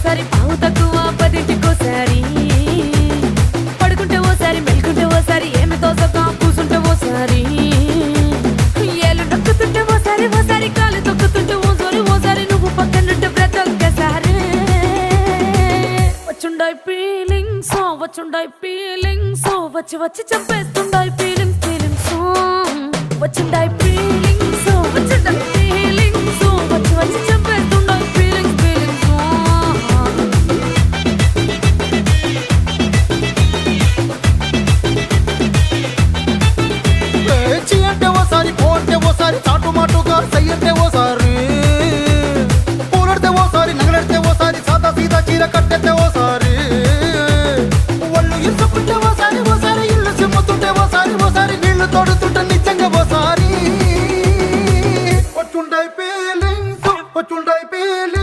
ఓసారి పావు తక్కువ పదింటికోసారి పడుకుంటే ఓసారి మెలుకుంటే ఓసారి ఏమి తోసక కూసుంటే ఓసారి ఏళ్ళు నొక్కుతుంటే ఓసారి ఓసారి కాలు తొక్కుతుంటే ఓసారి నువ్వు పక్కనుంటే బ్రతొక్కసారి వచ్చుండాయి ఫీలింగ్స్ వచ్చి వచ్చి చంపేస్తుండాయి ఫీలింగ్స్ వచ్చిండాయి ఫీలింగ్స్ వచ్చి వచ్చి చంపేస్తుండాయి ఫీలింగ్స్ పేచి అంటే ఓసారి పోంటే ఓసారి చాటు మాటుగా సై అంటే ఓసారి పూలడితే ఓసారి నగలడితే ఓసారి సాదా సీదా చీర కట్టెతే ఓసారి ఒళ్ళు ఇసుకుంటే ఓసారి ఇల్లు సిమ్ముతుంటే ఓసారి నీళ్లు తోడుతుంటే